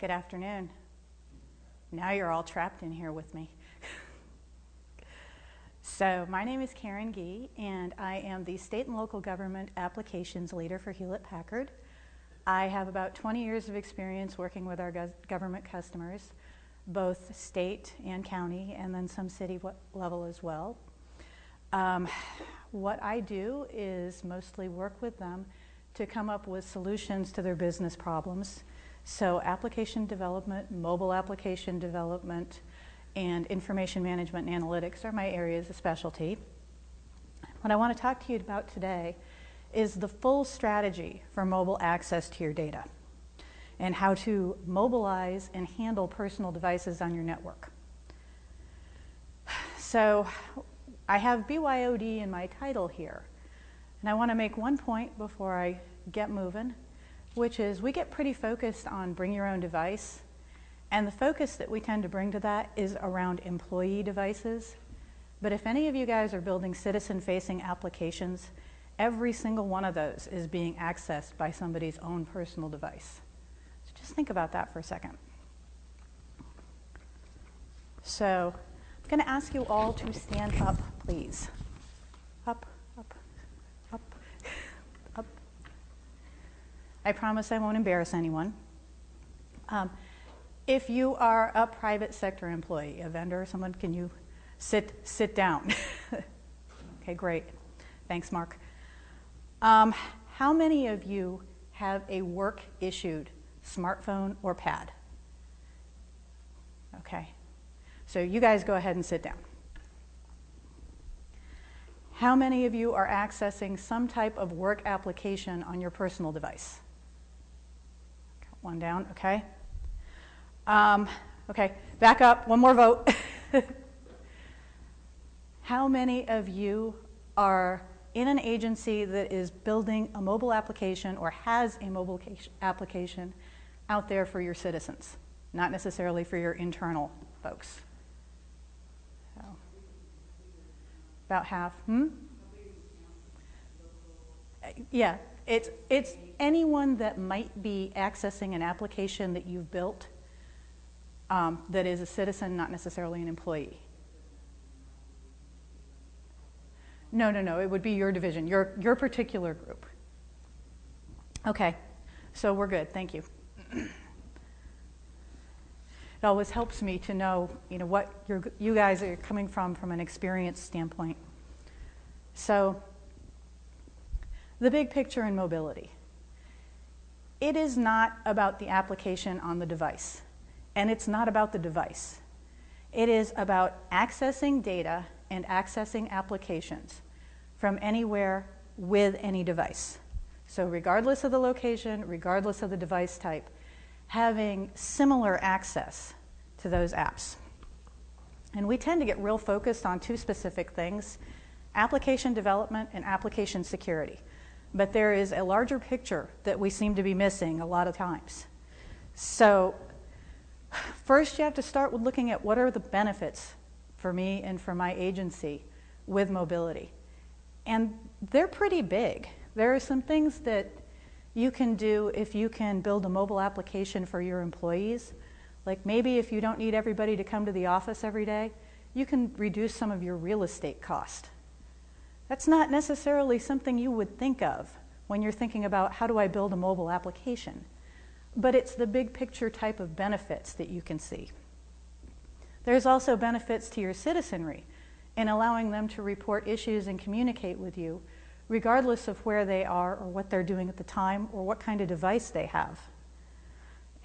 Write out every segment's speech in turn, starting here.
Good afternoon. Now you're all trapped in here with me. So my name is Karen Gee, and I am the State and Local Government Applications Leader for Hewlett-Packard. I have about 20 years of experience working with our government customers, both state and county, and then some city level as well. What I do is mostly work with them to come up with solutions to their business problems. So application development, mobile application development, and information management and analytics are my areas of specialty. What I want to talk to you about today is the full strategy for mobile access to your data and how to mobilize and handle personal devices on your network. So I have BYOD in my title here, and I want to make one point before I get moving, which is we get pretty focused on bring your own device, and the focus that we tend to bring to that is around employee devices. But if any of you guys are building citizen-facing applications, every single one of those is being accessed by somebody's own personal device. So just think about that for a second. So I'm going to ask you all to stand up, please. Up, up, up, up. I promise I won't embarrass anyone. If you are a private sector employee, a vendor, someone, can you sit down? Okay, great. Thanks, Mark. How many of you have a work-issued smartphone or pad? Okay. So you guys go ahead and sit down. How many of you are accessing some type of work application on your personal device? One down, okay. Okay, back up, one more vote. How many of you are in an agency that is building a mobile application or has a mobile application out there for your citizens, not necessarily for your internal folks? So, about half. Yeah, it's anyone that might be accessing an application that you've built that is a citizen, not necessarily an employee. No, it would be your division, your particular group. Okay, so we're good, thank you. It always helps me to know, what you guys are coming from an experience standpoint. So, the big picture in mobility. It is not about the application on the device, and it's not about the device. It is about accessing data and accessing applications from anywhere with any device. So regardless of the location, regardless of the device type, having similar access to those apps. And we tend to get real focused on two specific things, application development and application security. But there is a larger picture that we seem to be missing a lot of times. So first you have to start with looking at what are the benefits for me and for my agency with mobility. And they're pretty big. There are some things that you can do if you can build a mobile application for your employees. Like maybe if you don't need everybody to come to the office every day, you can reduce some of your real estate cost. That's not necessarily something you would think of when you're thinking about how do I build a mobile application. But it's the big picture type of benefits that you can see. There's also benefits to your citizenry in allowing them to report issues and communicate with you regardless of where they are or what they're doing at the time or what kind of device they have.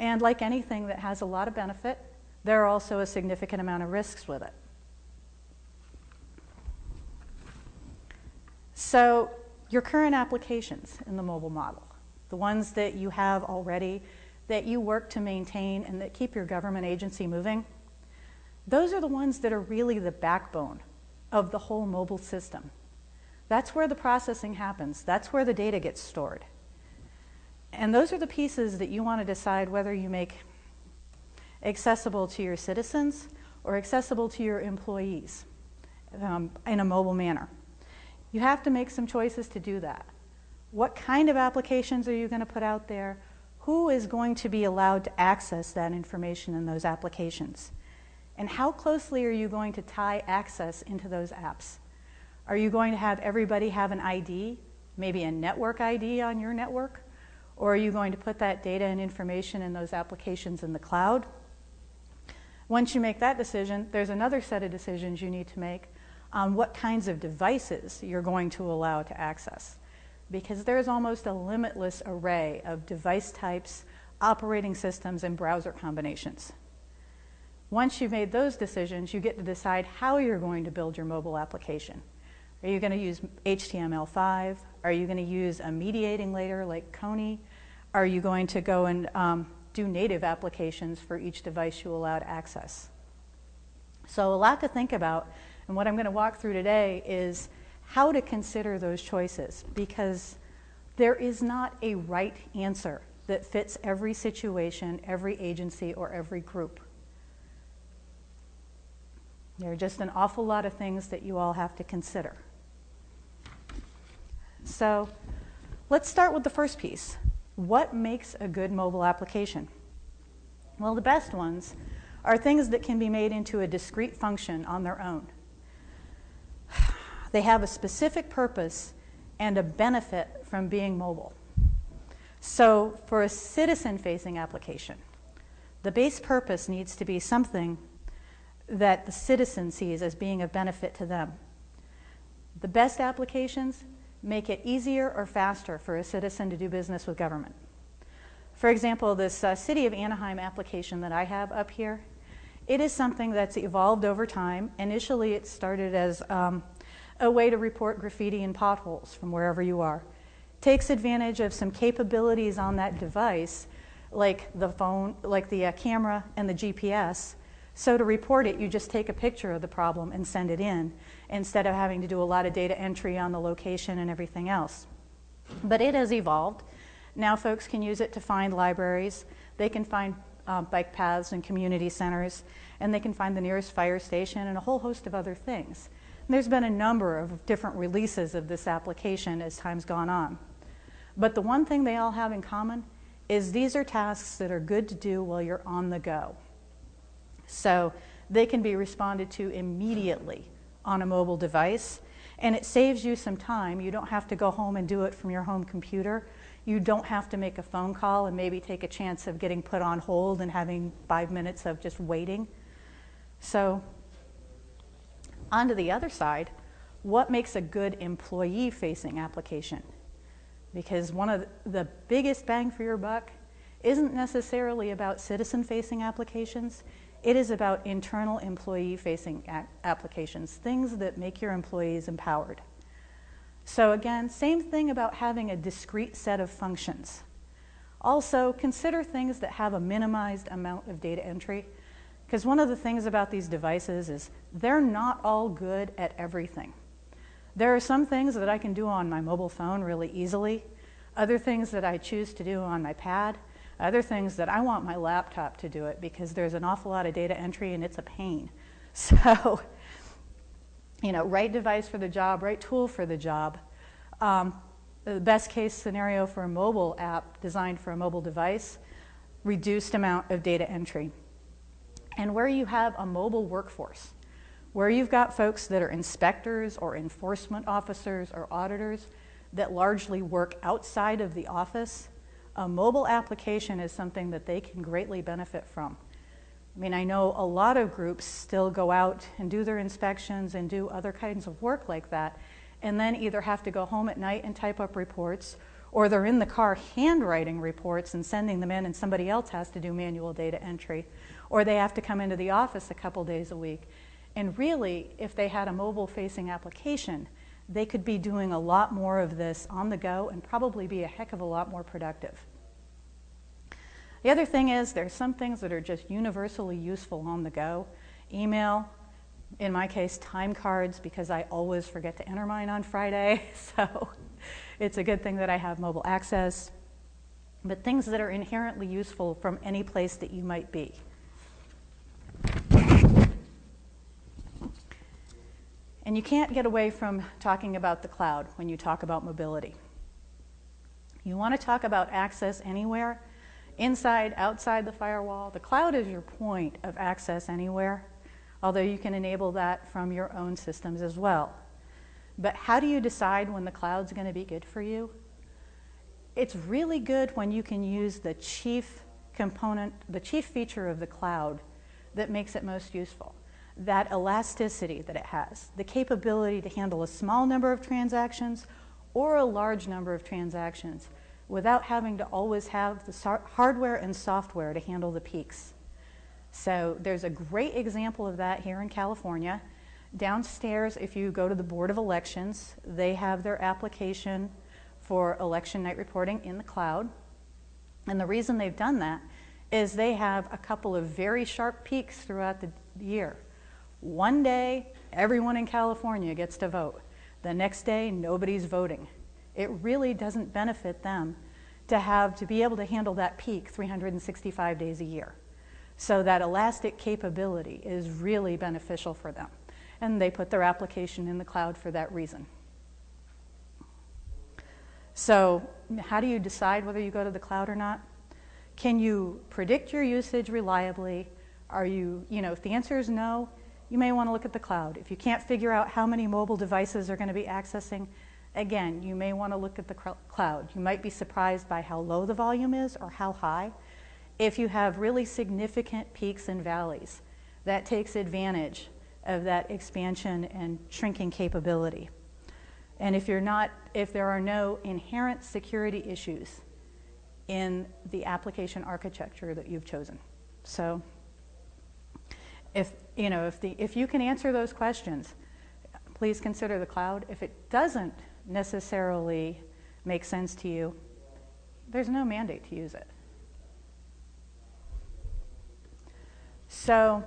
And like anything that has a lot of benefit, there are also a significant amount of risks with it. So your current applications in the mobile model, the ones that you have already, that you work to maintain and that keep your government agency moving, those are the ones that are really the backbone of the whole mobile system. That's where the processing happens. That's where the data gets stored. And those are the pieces that you want to decide whether you make accessible to your citizens or accessible to your employees in a mobile manner. You have to make some choices to do that. What kind of applications are you going to put out there? who is going to be allowed to access that information in those applications? And how closely are you going to tie access into those apps? Are you going to have everybody have an ID, maybe a network ID on your network? Or are you going to put that data and information in those applications in the cloud? Once you make that decision, there's another set of decisions you need to make on what kinds of devices you're going to allow to access. Because there's almost a limitless array of device types, operating systems, and browser combinations. Once you've made those decisions, you get to decide how you're going to build your mobile application. Are you going to use HTML5? Are you going to use a mediating layer like Coney? Are you going to go and do native applications for each device you allow to access? So a lot to think about, and what I'm going to walk through today is how to consider those choices, because there is not a right answer that fits every situation, every agency, or every group. There are just an awful lot of things that you all have to consider. So let's start with the first piece. What makes a good mobile application? Well, the best ones are things that can be made into a discrete function on their own. They have a specific purpose and a benefit from being mobile. So for a citizen-facing application, the base purpose needs to be something that the citizen sees as being of benefit to them. The best applications make it easier or faster for a citizen to do business with government. For example, this City of Anaheim application that I have up here, it is something that's evolved over time. Initially, it started as a way to report graffiti and potholes from wherever you are. Takes advantage of some capabilities on that device, like the phone, like the camera and the GPS. So to report it, you just take a picture of the problem and send it in, instead of having to do a lot of data entry on the location and everything else. But it has evolved. Now folks can use it to find libraries. They can find bike paths and community centers, and they can find the nearest fire station and a whole host of other things. And there's been a number of different releases of this application as time's gone on. But the one thing they all have in common is these are tasks that are good to do while you're on the go. So they can be responded to immediately on a mobile device, and it saves you some time. You don't have to go home and do it from your home computer. You don't have to make a phone call and maybe take a chance of getting put on hold and having 5 minutes of just waiting. So on to the other side, what makes a good employee-facing application? Because one of the biggest bang for your buck isn't necessarily about citizen-facing applications. It is about internal employee-facing applications, things that make your employees empowered. So again, same thing about having a discrete set of functions. Also, consider things that have a minimized amount of data entry, because one of the things about these devices is they're not all good at everything. There are some things that I can do on my mobile phone really easily, other things that I choose to do on my pad, other things that I want my laptop to do it because there's an awful lot of data entry and it's a pain. So, you know, right device for the job, right tool for the job. The best case scenario for a mobile app designed for a mobile device, reduced amount of data entry. And where you have a mobile workforce, where you've got folks that are inspectors or enforcement officers or auditors that largely work outside of the office, a mobile application is something that they can greatly benefit from. I mean, I know a lot of groups still go out and do their inspections and do other kinds of work like that, and then either have to go home at night and type up reports, or they're in the car handwriting reports and sending them in, and somebody else has to do manual data entry, or they have to come into the office a couple days a week. And really, if they had a mobile-facing application, they could be doing a lot more of this on the go and probably be a heck of a lot more productive. The other thing is there's some things that are just universally useful on the go. Email, in my case, time cards, because I always forget to enter mine on Friday, so it's a good thing that I have mobile access. But things that are inherently useful from any place that you might be. And you can't get away from talking about the cloud when you talk about mobility. You want to talk about access anywhere, inside, outside the firewall. The cloud is your point of access anywhere, although you can enable that from your own systems as well. But how do you decide when the cloud's going to be good for you? It's really good when you can use the chief component, the chief feature of the cloud that makes it most useful. That elasticity that it has, the capability to handle a small number of transactions or a large number of transactions without having to always have the hardware and software to handle the peaks. So there's a great example of that here in California. Downstairs, if you go to the Board of Elections, they have their application for election night reporting in the cloud. And the reason they've done that is they have a couple of very sharp peaks throughout the year. One day, everyone in California gets to vote. The next day, nobody's voting. It really doesn't benefit them to be able to handle that peak 365 days a year. So that elastic capability is really beneficial for them. And they put their application in the cloud for that reason. So how do you decide whether you go to the cloud or not? Can you predict your usage reliably? If the answer is no, you may want to look at the cloud. If you can't figure out how many mobile devices are going to be accessing, again, you may want to look at the cloud. You might be surprised by how low the volume is or how high. If you have really significant peaks and valleys, that takes advantage of that expansion and shrinking capability. And if there are no inherent security issues in the application architecture that you've chosen. So if you can answer those questions, please consider the cloud. If it doesn't necessarily make sense to you, there's no mandate to use it. So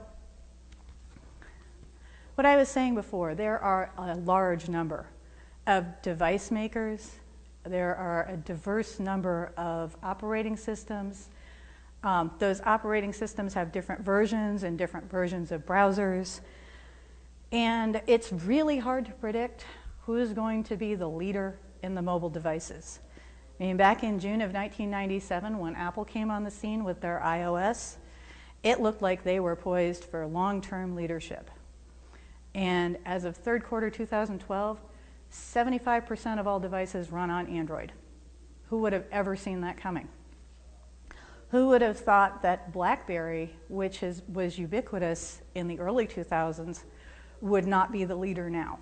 what I was saying before, there are a large number of device makers. There are a diverse number of operating systems. Those operating systems have different versions and different versions of browsers. And it's really hard to predict who's going to be the leader in the mobile devices. I mean, back in June of 1997, when Apple came on the scene with their iOS, it looked like they were poised for long-term leadership. And as of third quarter 2012, 75% of all devices run on Android. Who would have ever seen that coming? Who would have thought that BlackBerry, which was ubiquitous in the early 2000s, would not be the leader now,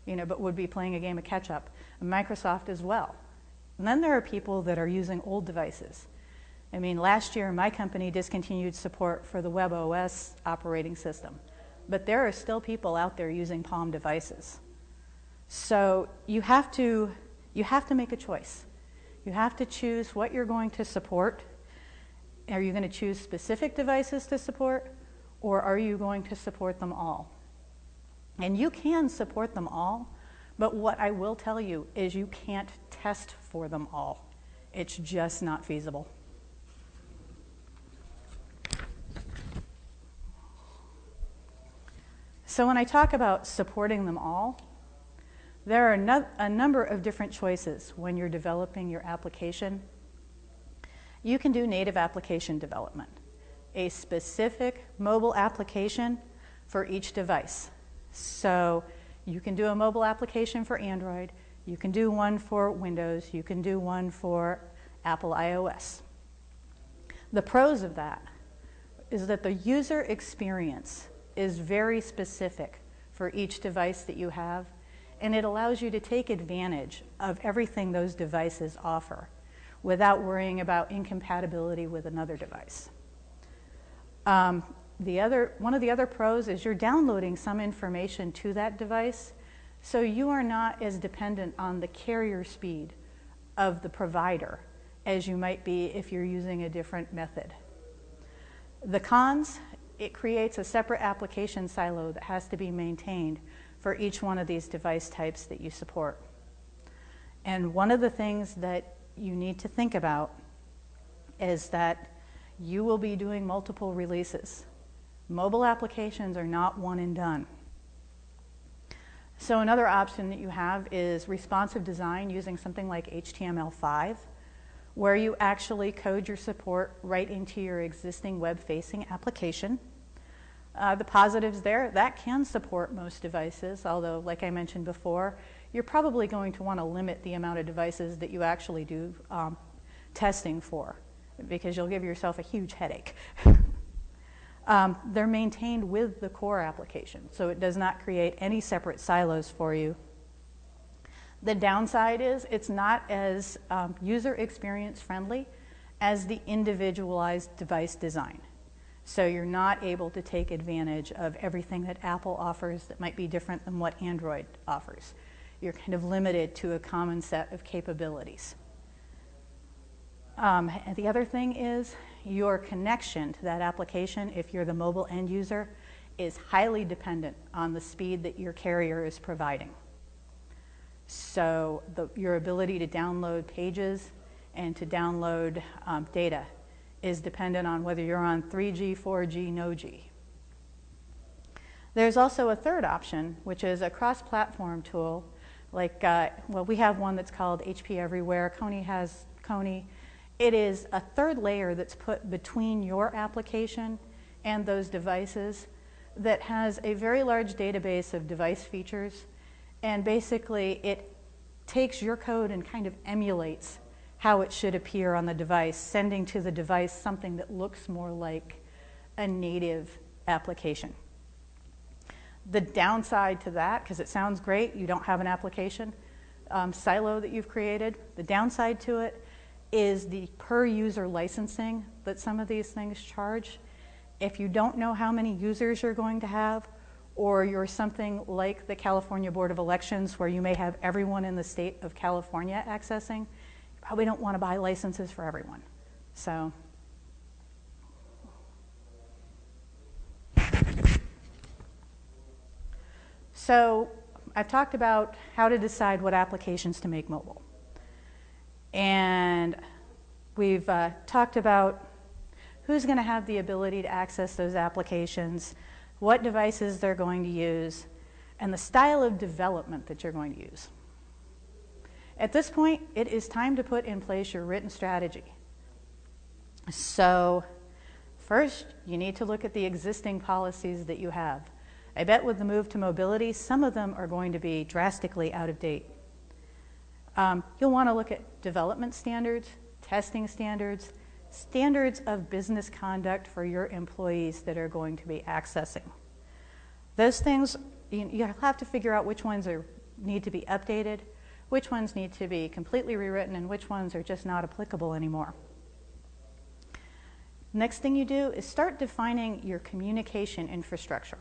but would be playing a game of catch-up? And Microsoft as well. And then there are people that are using old devices. I mean, last year my company discontinued support for the WebOS operating system, but there are still people out there using Palm devices. So you have to make a choice. You have to choose what you're going to support. Are you going to choose specific devices to support, or are you going to support them all? And you can support them all, but what I will tell you is you can't test for them all. It's just not feasible. So when I talk about supporting them all, there are a number of different choices when you're developing your application. You can do native application development, a specific mobile application for each device. So you can do a mobile application for Android, you can do one for Windows, you can do one for Apple iOS. The pros of that is that the user experience is very specific for each device that you have, and it allows you to take advantage of everything those devices offer without worrying about incompatibility with another device. One of the other pros is you're downloading some information to that device, so you are not as dependent on the carrier speed of the provider as you might be if you're using a different method. The cons, it creates a separate application silo that has to be maintained for each one of these device types that you support. And one of the things that you need to think about is that you will be doing multiple releases. Mobile applications are not one and done. So another option that you have is responsive design using something like HTML5, where you actually code your support right into your existing web-facing application. The positives there, that can support most devices, although, like I mentioned before, you're probably going to want to limit the amount of devices that you actually do testing for, because you'll give yourself a huge headache. They're maintained with the core application, so it does not create any separate silos for you. The downside is it's not as user experience friendly as the individualized device design. So you're not able to take advantage of everything that Apple offers that might be different than what Android offers. You're kind of limited to a common set of capabilities. And the other thing is your connection to that application, if you're the mobile end user, is highly dependent on the speed that your carrier is providing. So your ability to download pages and to download data is dependent on whether you're on 3G, 4G, no G. There's also a third option, which is a cross-platform tool. Like, well, we have one that's called HP Everywhere. Kony has Kony. It is a third layer that's put between your application and those devices that has a very large database of device features. And basically, it takes your code and kind of emulates how it should appear on the device, sending to the device something that looks more like a native application. The downside to that, because it sounds great, you don't have an application silo that you've created. The downside to it is the per user licensing that some of these things charge. If you don't know how many users you're going to have, or you're something like the California Board of Elections where you may have everyone in the state of California accessing, you probably don't want to buy licenses for everyone. So I've talked about how to decide what applications to make mobile. And we've talked about who's going to have the ability to access those applications, what devices they're going to use, and the style of development that you're going to use. At this point, it is time to put in place your written strategy. So first, you need to look at the existing policies that you have. I bet with the move to mobility, some of them are going to be drastically out of date. You'll want to look at development standards, testing standards, standards of business conduct for your employees that are going to be accessing. Those things, you have to figure out which ones need to be updated, which ones need to be completely rewritten, and which ones are just not applicable anymore. Next thing you do is start defining your communication infrastructure.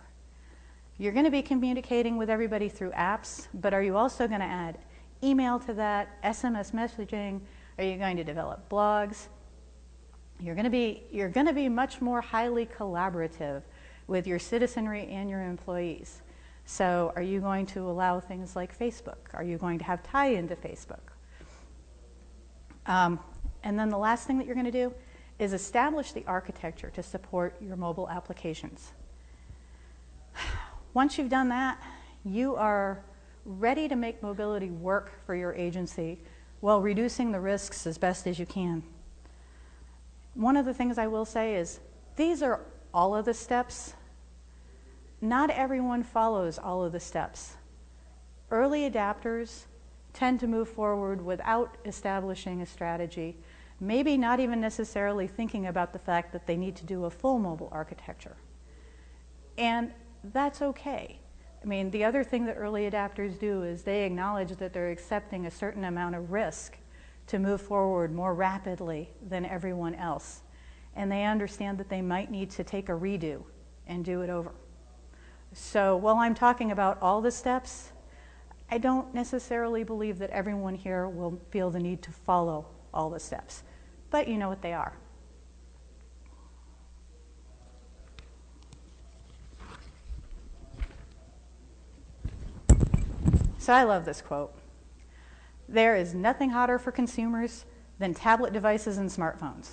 You're going to be communicating with everybody through apps, but are you also going to add email to that, SMS messaging? Are you going to develop blogs? You're going to be much more highly collaborative with your citizenry and your employees. So are you going to allow things like Facebook? Are you going to have tie-in to Facebook? And then the last thing that you're going to do is establish the architecture to support your mobile applications. Once you've done that, you are ready to make mobility work for your agency while reducing the risks as best as you can. One of the things I will say is these are all of the steps. Not everyone follows all of the steps. Early adapters tend to move forward without establishing a strategy, maybe not even necessarily thinking about the fact that they need to do a full mobile architecture. And that's okay. I mean, the other thing that early adapters do is they acknowledge that they're accepting a certain amount of risk to move forward more rapidly than everyone else. And they understand that they might need to take a redo and do it over. So while I'm talking about all the steps, I don't necessarily believe that everyone here will feel the need to follow all the steps, but you know what they are. So I love this quote. There is nothing hotter for consumers than tablet devices and smartphones.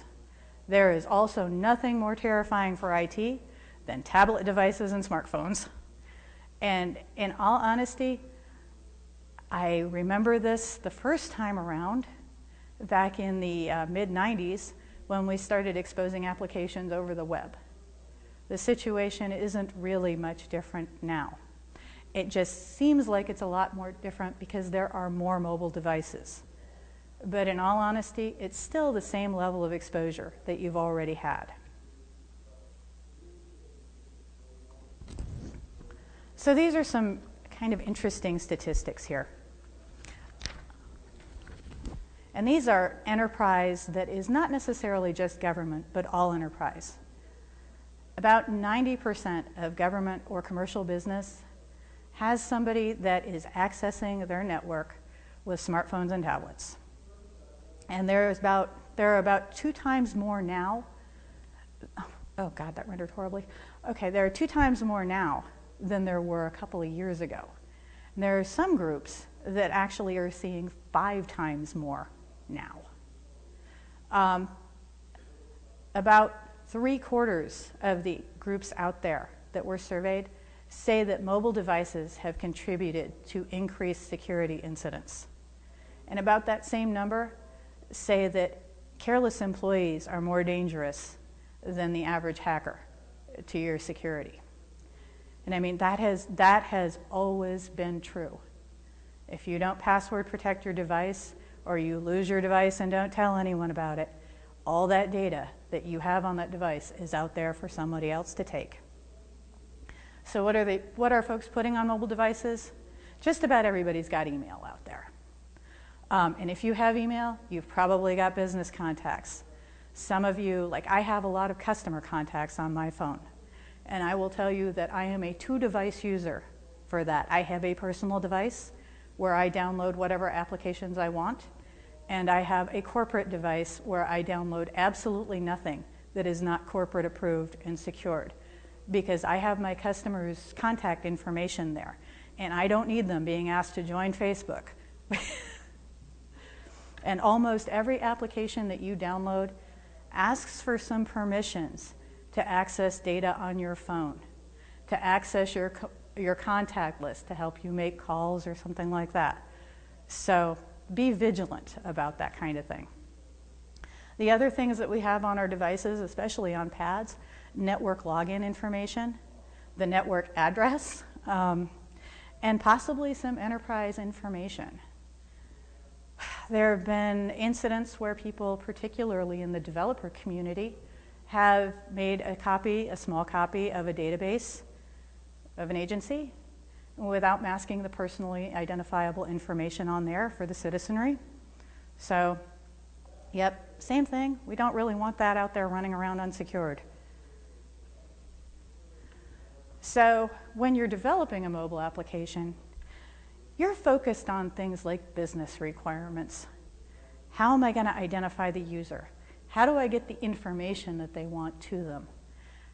There is also nothing more terrifying for IT than tablet devices and smartphones. And in all honesty, I remember this the first time around back in the mid-90s when we started exposing applications over the web. The situation isn't really much different now. It just seems like it's a lot more different because there are more mobile devices. But in all honesty, it's still the same level of exposure that you've already had. So these are some kind of interesting statistics here. And these are enterprise that is not necessarily just government, but all enterprise. About 90% of government or commercial business has somebody that is accessing their network with smartphones and tablets. And there are about 2 times more now. Oh God, that rendered horribly. Okay, there are 2 times more now than there were a couple of years ago. And there are some groups that actually are seeing 5 times more now. About 3/4 of the groups out there that were surveyed say that mobile devices have contributed to increased security incidents. And about that same number say that careless employees are more dangerous than the average hacker to your security. And I mean, that has always been true. If you don't password protect your device, or you lose your device and don't tell anyone about it, all that data that you have on that device is out there for somebody else to take. So what are folks putting on mobile devices? Just about everybody's got email out there. And if you have email, you've probably got business contacts. Some of you, like I have a lot of customer contacts on my phone. And I will tell you that I am a 2-device user for that. I have a personal device where I download whatever applications I want. And I have a corporate device where I download absolutely nothing that is not corporate approved and secured, because I have my customers' contact information there. And I don't need them being asked to join Facebook. And almost every application that you download asks for some permissions to access data on your phone, to access your contact list to help you make calls or something like that. So be vigilant about that kind of thing. The other things that we have on our devices, especially on pads, network login information, the network address, and possibly some enterprise information. There have been incidents where people, particularly in the developer community, have made a small copy of a database of an agency without masking the personally identifiable information on there for the citizenry. So, yep, same thing. We don't really want that out there running around unsecured. So when you're developing a mobile application, you're focused on things like business requirements. How am I going to identify the user? How do I get the information that they want to them?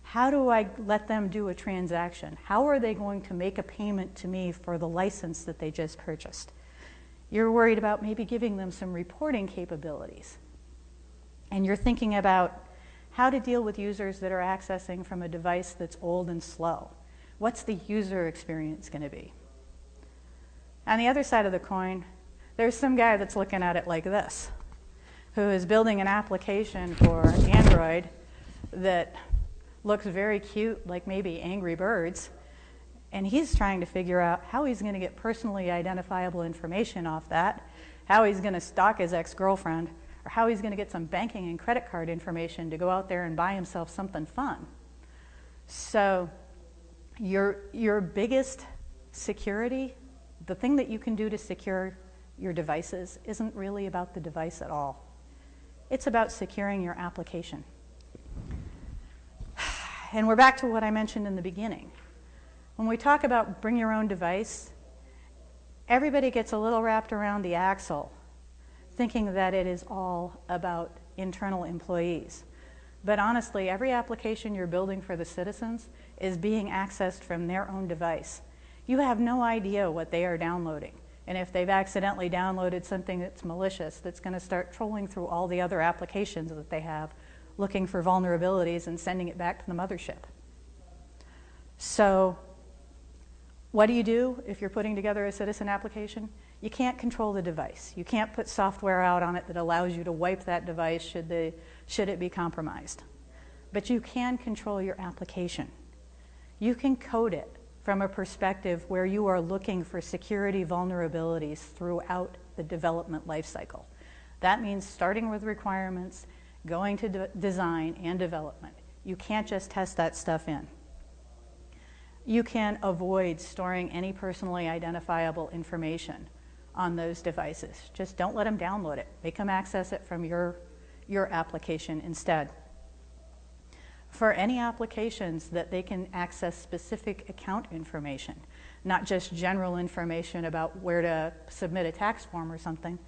How do I let them do a transaction? How are they going to make a payment to me for the license that they just purchased? You're worried about maybe giving them some reporting capabilities. And you're thinking about how to deal with users that are accessing from a device that's old and slow. What's the user experience going to be? On the other side of the coin, there's some guy that's looking at it like this, who is building an application for Android that looks very cute, like maybe Angry Birds, and he's trying to figure out how he's going to get personally identifiable information off that, how he's going to stalk his ex-girlfriend, or how he's going to get some banking and credit card information to go out there and buy himself something fun. So your biggest security, the thing that you can do to secure your devices, isn't really about the device at all. It's about securing your application. And we're back to what I mentioned in the beginning. When we talk about bring your own device, everybody gets a little wrapped around the axle, thinking that it is all about internal employees. But honestly, every application you're building for the citizens is being accessed from their own device. You have no idea what they are downloading. And if they've accidentally downloaded something that's malicious, that's going to start trolling through all the other applications that they have, looking for vulnerabilities and sending it back to the mothership. So what do you do if you're putting together a citizen application? You can't control the device. You can't put software out on it that allows you to wipe that device should it be compromised. But you can control your application. You can code it from a perspective where you are looking for security vulnerabilities throughout the development lifecycle. That means starting with requirements, going to design and development. You can't just test that stuff in. You can avoid storing any personally identifiable information on those devices. Just don't let them download it. Make them access it from your application instead. For any applications that they can access specific account information, not just general information about where to submit a tax form or something,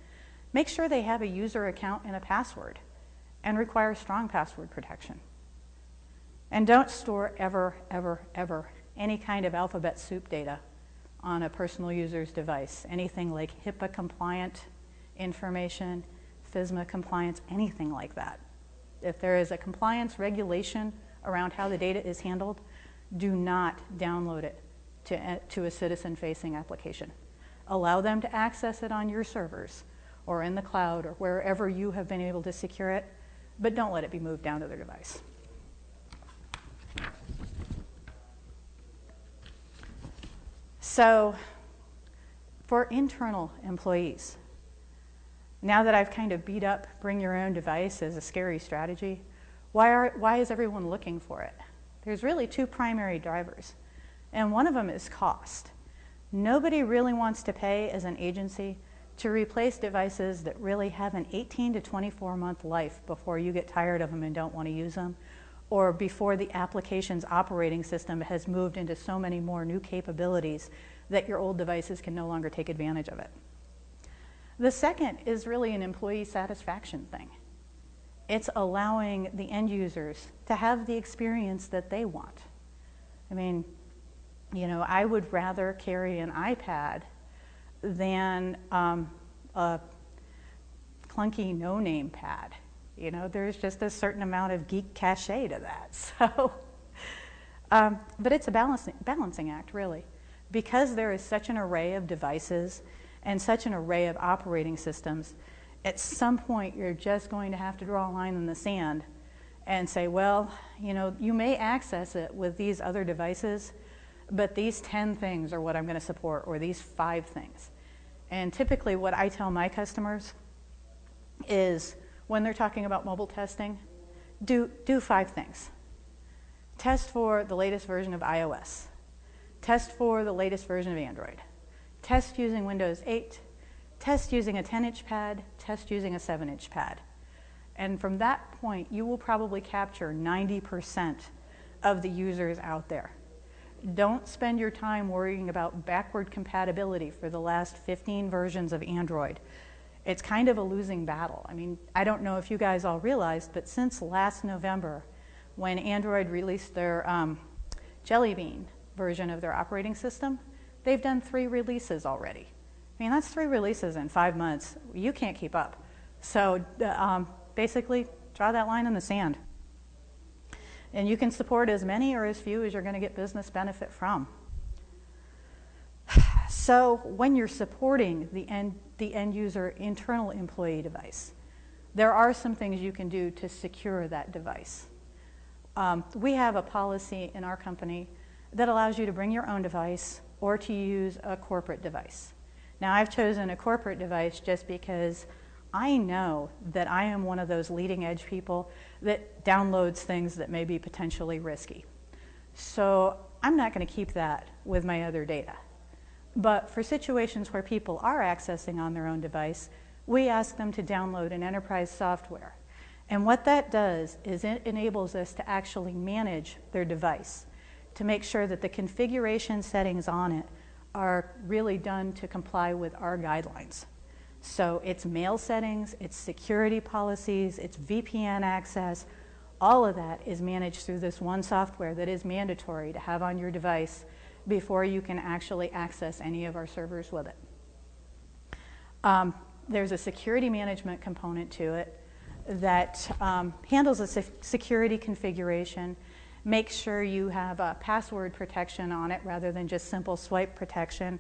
make sure they have a user account and a password and require strong password protection. And don't store ever, ever, ever any kind of alphabet soup data on a personal user's device. Anything like HIPAA compliant information, FISMA compliance, anything like that. If there is a compliance regulation around how the data is handled, do not download it to a citizen-facing application. Allow them to access it on your servers or in the cloud or wherever you have been able to secure it, but don't let it be moved down to their device. So for internal employees, now that I've kind of beat up bring your own device as a scary strategy, why is everyone looking for it? There's really two primary drivers, and one of them is cost. Nobody really wants to pay as an agency to replace devices that really have an 18 to 24 month life before you get tired of them and don't want to use them, or before the application's operating system has moved into so many more new capabilities that your old devices can no longer take advantage of it. The second is really an employee satisfaction thing. It's allowing the end users to have the experience that they want. I mean, you know, I would rather carry an iPad than a clunky no-name pad. You know, there's just a certain amount of geek cachet to that. So, but it's a balancing act, really. Because there is such an array of devices and such an array of operating systems, at some point you're just going to have to draw a line in the sand and say, well, you know, you may access it with these other devices, but these 10 things are what I'm going to support, or these 5 things. And typically what I tell my customers is, when they're talking about mobile testing, do 5 things. Test for the latest version of iOS. Test for the latest version of Android. Test using Windows 8. Test using a 10-inch pad. Test using a 7-inch pad. And from that point, you will probably capture 90% of the users out there. Don't spend your time worrying about backward compatibility for the last 15 versions of Android. It's kind of a losing battle. I mean, I don't know if you guys all realized, but since last November, when Android released their Jelly Bean version of their operating system, they've done 3 releases already. I mean, that's 3 releases in 5 months. You can't keep up. So basically, draw that line in the sand. And you can support as many or as few as you're going to get business benefit from. So when you're supporting the end user internal employee device, there are some things you can do to secure that device. We have a policy in our company that allows you to bring your own device or to use a corporate device. Now, I've chosen a corporate device just because I know that I am one of those leading edge people that downloads things that may be potentially risky. So I'm not going to keep that with my other data. But for situations where people are accessing on their own device, we ask them to download an enterprise software. And what that does is it enables us to actually manage their device, to make sure that the configuration settings on it are really done to comply with our guidelines. So it's mail settings, it's security policies, it's VPN access, all of that is managed through this one software that is mandatory to have on your device before you can actually access any of our servers with it. There's a security management component to it that handles a security configuration. Make sure you have password protection on it rather than just simple swipe protection.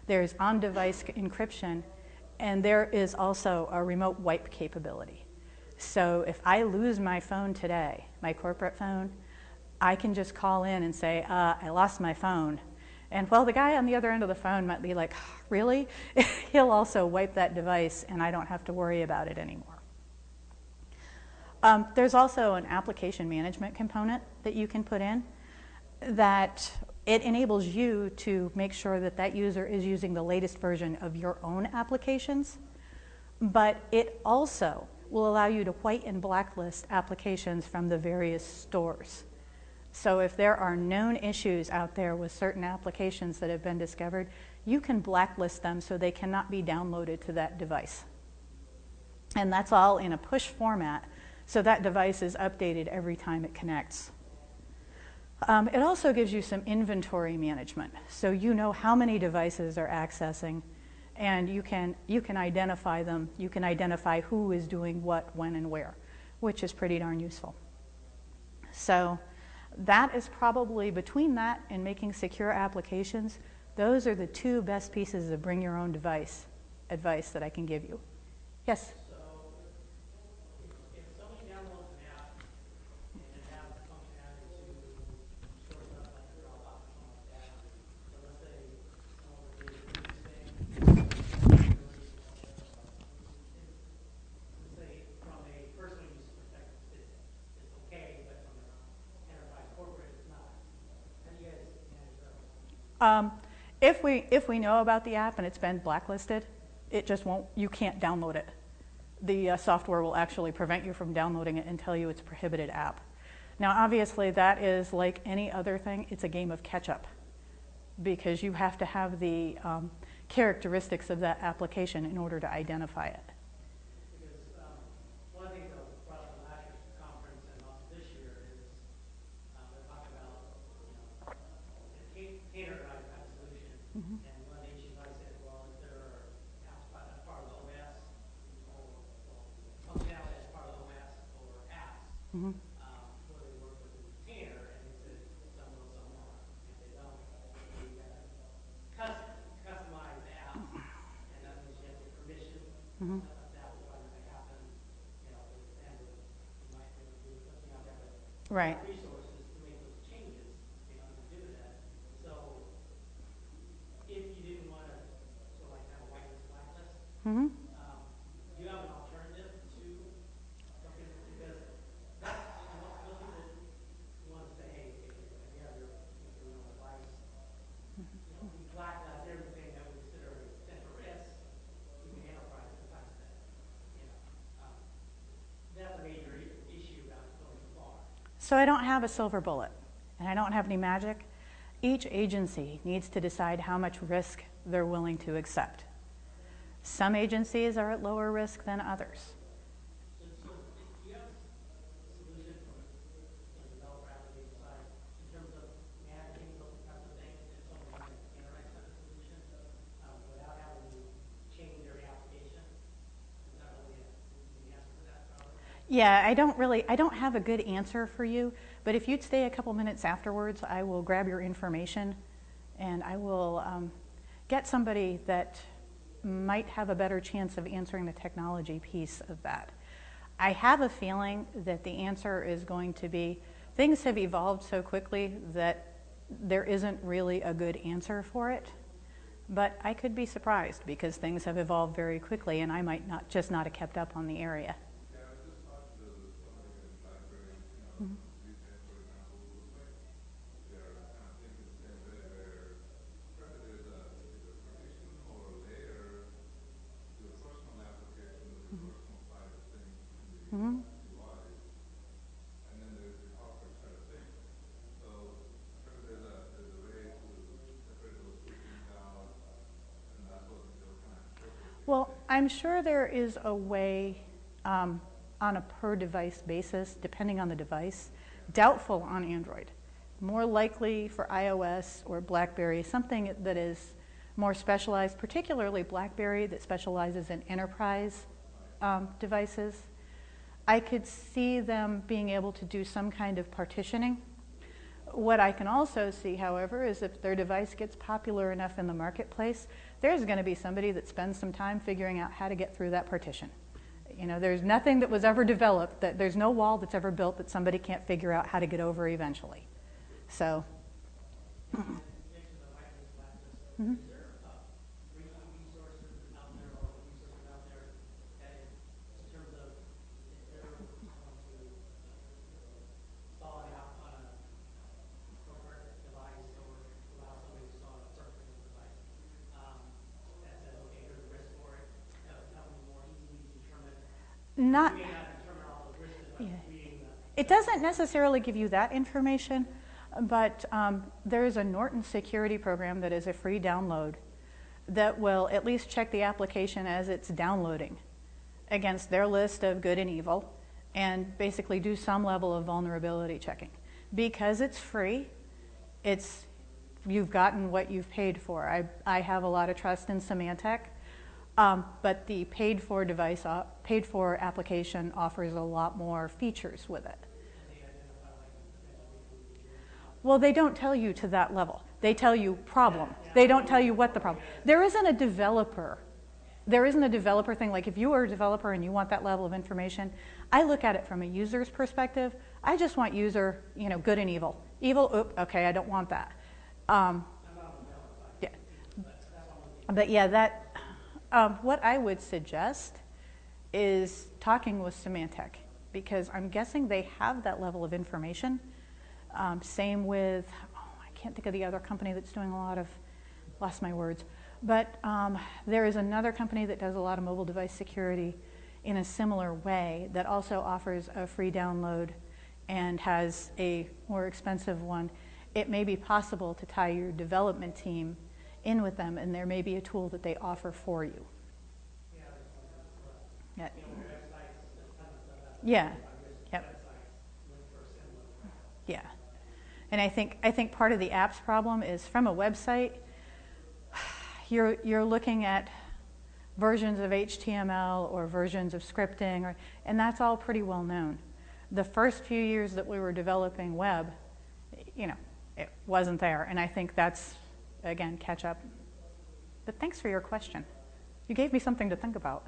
there's on-device encryption, and there is also a remote wipe capability. So if I lose my phone today, my corporate phone, I can just call in and say, I lost my phone. And well, the guy on the other end of the phone might be like, really? He'll also wipe that device, and I don't have to worry about it anymore. There's also an application management component that you can put in that it enables you to make sure that that user is using the latest version of your own applications, but it also will allow you to white and blacklist applications from the various stores. So if there are known issues out there with certain applications that have been discovered, you can blacklist them so they cannot be downloaded to that device. And that's all in a push format, so that device is updated every time it connects. It also gives you some inventory management, so you know how many devices are accessing, and you can identify them. You can identify who is doing what, when, and where, which is pretty darn useful. So that is probably, between that and making secure applications, those are the two best pieces of bring your own device advice that I can give you. Yes? If we know about the app and it's been blacklisted, it just won't, you can't download it. The software will actually prevent you from downloading it and tell you it's a prohibited app. Now, obviously, that is like any other thing. It's a game of catch-up because you have to have the characteristics of that application in order to identify it. One of the things that was brought up in last year's conference and also this year is they're talking about, container type of solution. Mm-hmm. And one of the issues I said, well, if there are apps as part of the OS, or functionality as part of the OS or apps, mm-hmm. Where they work with the container, and they said some will, some won't. And if they don't, you got to customize the apps, and that means you have to get permission. Mm-hmm. That was probably not going to happen. You might be able to do it, but you have to have right. Resources to make those changes if you want to do that. So if you didn't want to sort of like have a whitelist, blacklist, mm-hmm. Do you have an alternative to something? Because that's most people want to say, hey, okay, if you have your own device, you blacklist everything that we consider a potential risk. You can enterprise sometimes that, that's a major issue about going too far. So I don't have a silver bullet, and I don't have any magic. Each agency needs to decide how much risk they're willing to accept. Some agencies are at lower risk than others. So do you have a solution from the developer application side in terms of managing those types of things if someone's using a containerized type of solution without having to change every application? Is that really the answer for that, probably? Yeah, I don't have a good answer for you, but if you'd stay a couple minutes afterwards, I will grab your information and I will get somebody that might have a better chance of answering the technology piece of that. I have a feeling that the answer is going to be, things have evolved so quickly that there isn't really a good answer for it, but I could be surprised because things have evolved very quickly and I might not have kept up on the area. Mm-hmm. VPN, for example, looks like they're kind of thinking the same way where apparently there's either a partition or a layer to the personal application with the personal side of things in the UI, and then there's the corporate side of things. So apparently there's a way to separate those two things out, and that's what they were kind of showcasing. Well, I'm sure there is a way on a per device basis, depending on the device. Doubtful on Android. More likely for iOS or BlackBerry, something that is more specialized, particularly BlackBerry that specializes in enterprise devices. I could see them being able to do some kind of partitioning. What I can also see, however, is if their device gets popular enough in the marketplace, there's going to be somebody that spends some time figuring out how to get through that partition. There's nothing that was ever developed, that there's no wall that's ever built that somebody can't figure out how to get over eventually. So. You mentioned the whitelist, blacklist. Is there free resources out there or resources out there that in terms of if they're going to install an app on a corporate device or allow somebody to install a personal device that says, okay, here's the risk for it, that would help me more easily determine. Not. You may not determine all those risks by reading the. It doesn't necessarily give you that information, but there is a Norton security program that is a free download that will at least check the application as it's downloading against their list of good and evil and basically do some level of vulnerability checking. Because it's free, you've gotten what you've paid for. I have a lot of trust in Symantec, but the paid for application offers a lot more features with it. Well, they don't tell you to that level. They tell you problem. They don't tell you what the problem. There isn't a developer thing. Like if you are a developer and you want that level of information, I look at it from a user's perspective. I just want user, good and evil. Evil, okay, I don't want that. Yeah. But yeah, what I would suggest is talking with Symantec, because I'm guessing they have that level of information. Same with, I can't think of the other company that's doing a lot of, lost my words, but there is another company that does a lot of mobile device security in a similar way that also offers a free download and has a more expensive one. It may be possible to tie your development team in with them, and there may be a tool that they offer for you. Yeah. Yeah. Yep. Yeah. And I think part of the apps problem is from a website, you're looking at versions of HTML or versions of scripting, and that's all pretty well known. The first few years that we were developing web, it wasn't there, and I think that's, again, catch up. But thanks for your question. You gave me something to think about.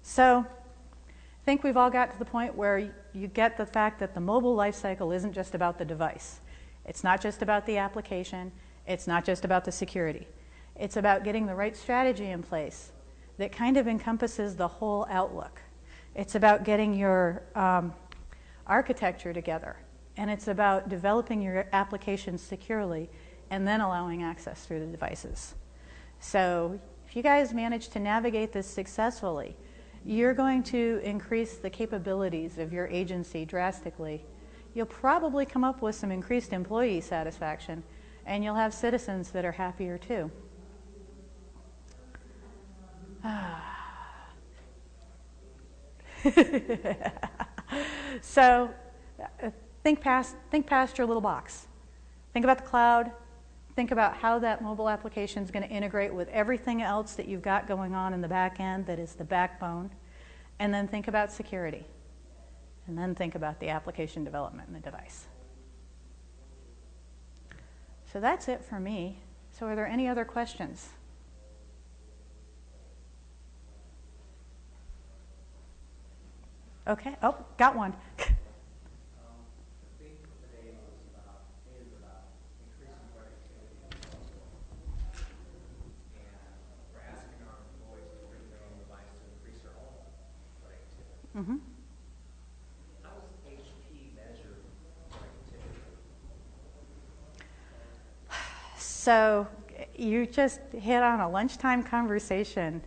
So I think we've all got to the point where you get the fact that the mobile lifecycle isn't just about the device. It's not just about the application. It's not just about the security. It's about getting the right strategy in place that kind of encompasses the whole outlook. It's about getting your architecture together. And it's about developing your applications securely and then allowing access through the devices. So if you guys manage to navigate this successfully, you're going to increase the capabilities of your agency drastically. You'll probably come up with some increased employee satisfaction, and you'll have citizens that are happier too. So think past your little box. Think about the cloud. Think about how that mobile application is going to integrate with everything else that you've got going on in the back end that is the backbone. And then think about security. And then think about the application development in the device. So that's it for me. So are there any other questions? Okay. Oh, got one. Mm-hmm. How does HP measure productivity? So you just hit on a lunchtime conversation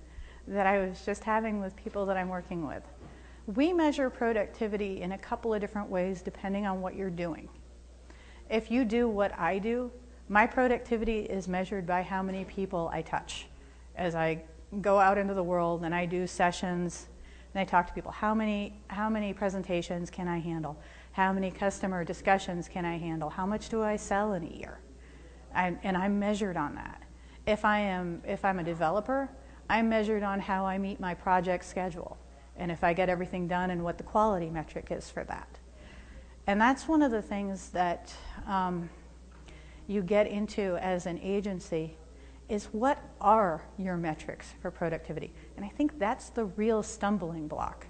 that I was just having with people that I'm working with. We measure productivity in a couple of different ways depending on what you're doing. If you do what I do, my productivity is measured by how many people I touch. As I go out into the world and I do sessions and I talk to people, how many presentations can I handle? How many customer discussions can I handle? How much do I sell in a year? And I'm measured on that. If I'm a developer, I'm measured on how I meet my project schedule and if I get everything done and what the quality metric is for that. And that's one of the things that you get into as an agency is what are your metrics for productivity? And I think that's the real stumbling block.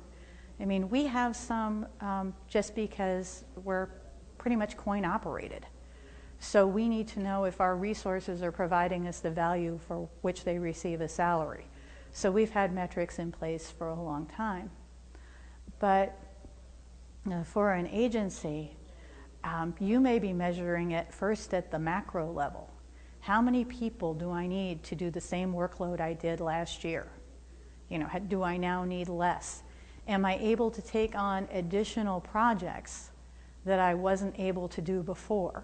I mean, we have some just because we're pretty much coin operated. So we need to know if our resources are providing us the value for which they receive a salary. So we've had metrics in place for a long time. But for an agency, you may be measuring it first at the macro level. How many people do I need to do the same workload I did last year? You know, do I now need less? Am I able to take on additional projects that I wasn't able to do before?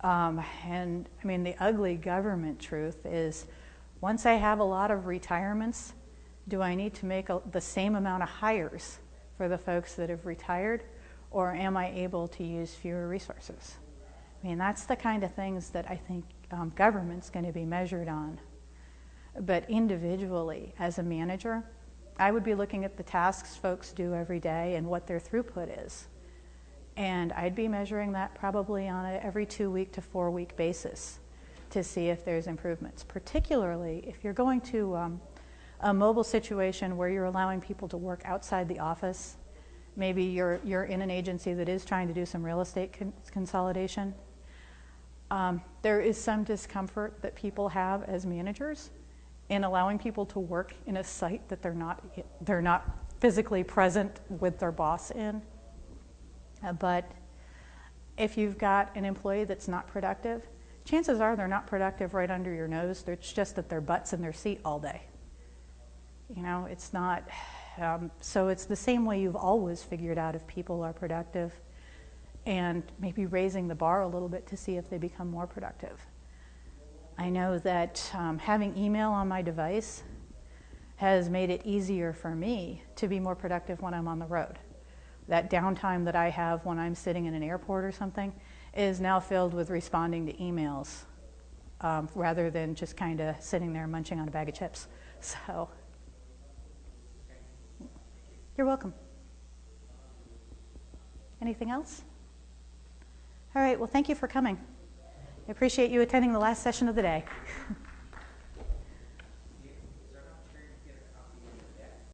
And I mean, the ugly government truth is once I have a lot of retirements, do I need to make the same amount of hires for the folks that have retired, or am I able to use fewer resources? I mean, that's the kind of things that I think government's going to be measured on. But individually, as a manager, I would be looking at the tasks folks do every day and what their throughput is. And I'd be measuring that probably on an every 2-week to 4-week basis to see if there's improvements, particularly if you're going to a mobile situation where you're allowing people to work outside the office. Maybe you're in an agency that is trying to do some real estate consolidation. There is some discomfort that people have as managers in allowing people to work in a site that they're not physically present with their boss in. But if you've got an employee that's not productive, chances are they're not productive right under your nose. It's just that their butt's in their seat all day. You know, it's not, so it's the same way you've always figured out if people are productive, and maybe raising the bar a little bit to see if they become more productive. I know that having email on my device has made it easier for me to be more productive when I'm on the road. That downtime that I have when I'm sitting in an airport or something is now filled with responding to emails rather than just kind of sitting there munching on a bag of chips. So, you're welcome. Anything else? All right, well, thank you for coming. I appreciate you attending the last session of the day.